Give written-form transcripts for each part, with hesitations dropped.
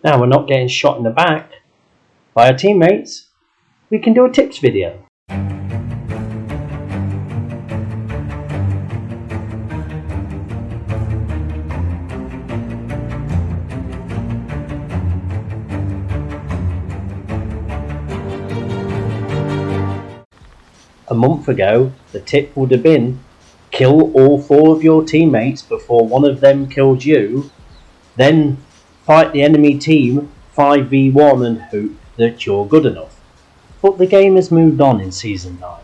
Now we're not getting shot in the back by our teammates, we can do a tips video. A month ago, the tip would have been kill all 4 of your teammates before one of them killed you, then fight the enemy team 5v1 and hope that you're good enough. But the game has moved on in Season 9.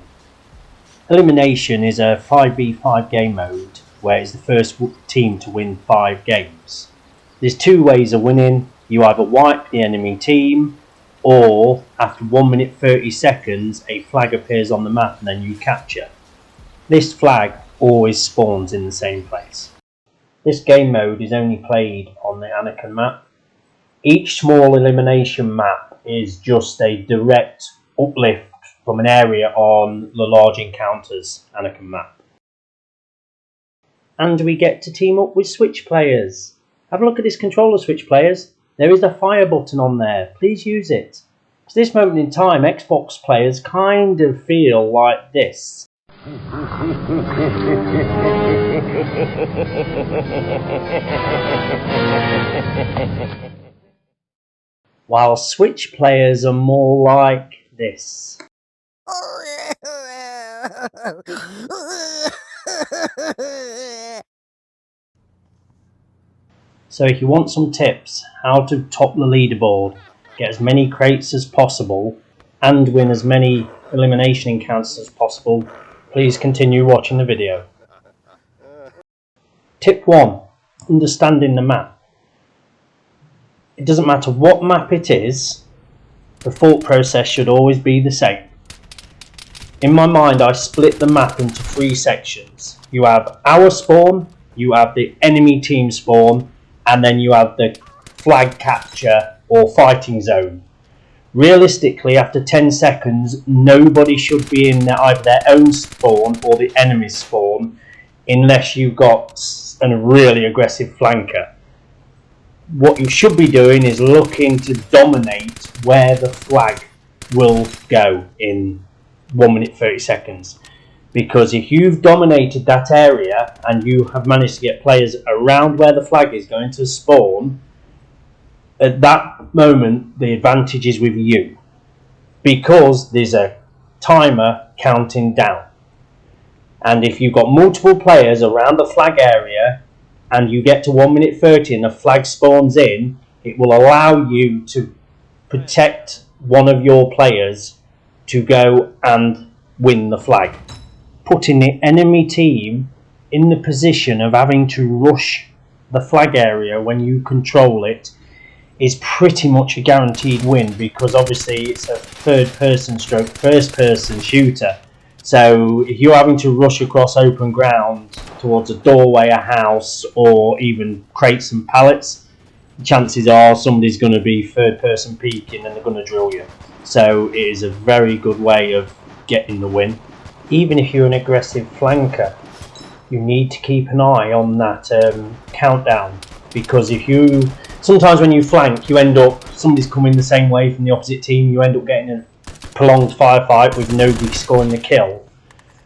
Elimination is a 5v5 game mode where it's the first team to win 5 games. There's 2 ways of winning. You either wipe the enemy team, or after 1 minute 30 seconds a flag appears on the map and then you capture. This flag always spawns in the same place. This game mode is only played on the Anakin map. Each small elimination map is just a direct uplift from an area on the large encounters Anakin map. And we get to team up with Switch players. Have a look at this controller, Switch players. There is a fire button on there, please use it. At this moment in time, Xbox players kind of feel like this. While Switch players are more like this. So if you want some tips how to top the leaderboard, get as many crates as possible, and win as many elimination encounters as possible, please continue watching the video. Tip 1. Understanding the map. It doesn't matter what map it is, the thought process should always be the same. In my mind, I split the map into 3 sections. You have our spawn, you have the enemy team spawn, and then you have the flag capture or fighting zone. Realistically, after 10 seconds, nobody should be in either their own spawn or the enemy's spawn unless you've got a really aggressive flanker. What you should be doing is looking to dominate where the flag will go in 1 minute 30 seconds. Because if you've dominated that area and you have managed to get players around where the flag is going to spawn, at that moment the advantage is with you. Because there's a timer counting down. And if you've got multiple players around the flag area and you get to 1 minute 30 and the flag spawns in, it will allow you to protect one of your players to go and win the flag. Putting the enemy team in the position of having to rush the flag area when you control it is pretty much a guaranteed win, because obviously it's a third person stroke first person shooter. So if you're having to rush across open ground towards a doorway, a house, or even crates and pallets, chances are somebody's going to be third person peeking and they're going to drill you. So it is a very good way of getting the win. Even if you're an aggressive flanker, you need to keep an eye on that countdown, because sometimes when you flank, you end up, somebody's coming the same way from the opposite team, you end up getting a prolonged firefight with nobody scoring the kill.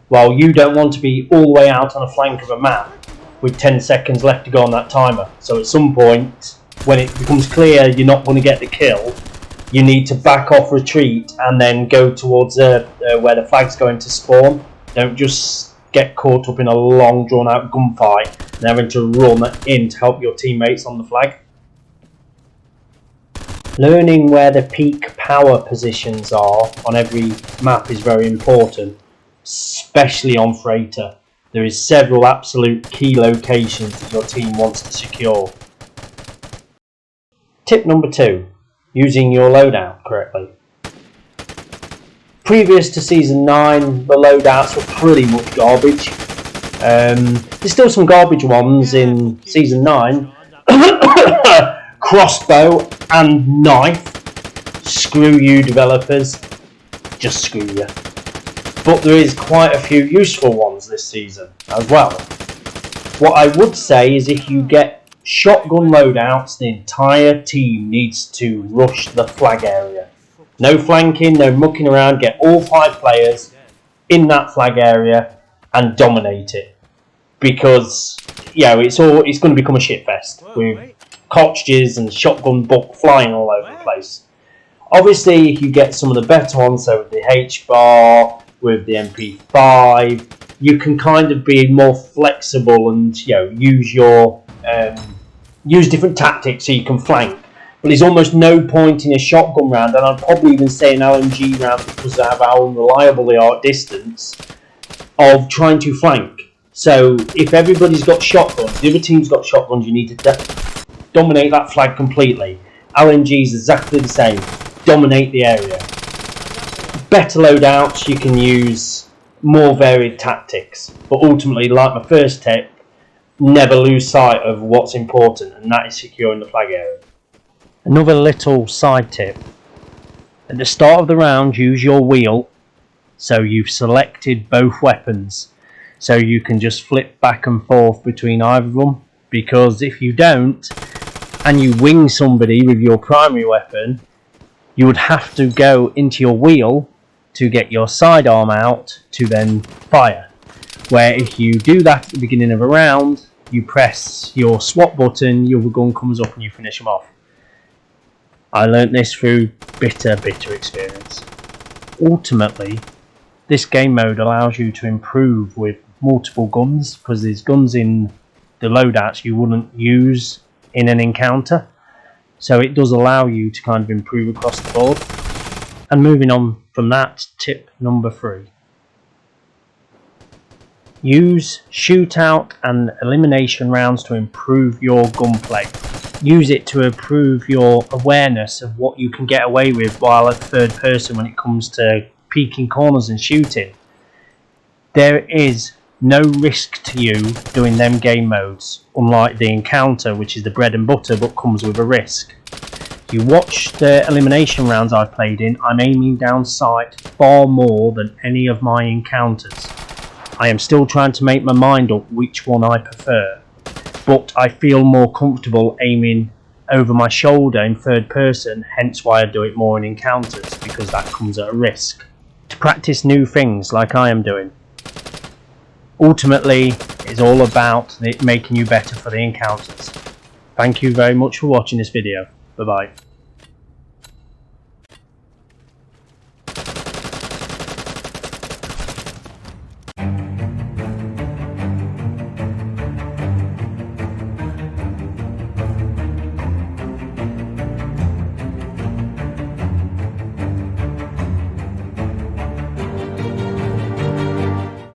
While you don't want to be all the way out on a flank of a map with 10 seconds left to go on that timer. So at some point, when it becomes clear you're not going to get the kill, you need to back off, retreat, and then go towards where the flag's going to spawn. Don't just get caught up in a long drawn out gunfight and having to run in to help your teammates on the flag. Learning where the peak power positions are on every map is very important, especially on Freighter. There is several absolute key locations that your team wants to secure. Tip number 2. Using your loadout correctly. Previous to Season 9, the loadouts were pretty much garbage. There's still some garbage ones in Season 9. Crossbow and knife. Screw you, developers. Just screw you. But there is quite a few useful ones this season as well. What I would say is if you get shotgun loadouts, the entire team needs to rush the flag area. No flanking, no mucking around. Get all 5 players in that flag area and dominate it. Because it's going to become a shitfest with cottages and shotgun buck flying all over the place. Obviously, if you get some of the better ones, so with the H-bar, with the MP5, you can kind of be more flexible and use different tactics so you can flank. But there's almost no point in a shotgun round, and I'd probably even say an LMG round because of how unreliable they are at distance, of trying to flank. So if everybody's got shotguns, the other team's got shotguns, you need to dominate that flag completely. LMG's exactly the same. Dominate the area. Better loadouts, you can use more varied tactics. But ultimately, like my first tip, never lose sight of what's important, and that is securing the flag area. Another little side tip. At the start of the round, use your wheel so you've selected both weapons. So you can just flip back and forth between either of them. Because if you don't, and you wing somebody with your primary weapon, you would have to go into your wheel to get your sidearm out to then fire. Where if you do that at the beginning of a round, you press your swap button, your gun comes up and you finish them off. I learnt this through bitter experience. Ultimately, this game mode allows you to improve with multiple guns, because there's guns in the loadouts you wouldn't use in an encounter. So it does allow you to kind of improve across the board. And moving on from that, tip number 3. Use shootout and elimination rounds to improve your gunplay. Use it to improve your awareness of what you can get away with while at third person when it comes to peeking corners and shooting. There is no risk to you doing them game modes, unlike the encounter, which is the bread and butter but comes with a risk. If you watch the elimination rounds I've played in, I'm aiming down sight far more than any of my encounters. I am still trying to make my mind up which one I prefer, but I feel more comfortable aiming over my shoulder in third person, hence why I do it more in encounters, because that comes at a risk. To practice new things like I am doing. Ultimately, it's all about making you better for the encounters. Thank you very much for watching this video. Bye bye.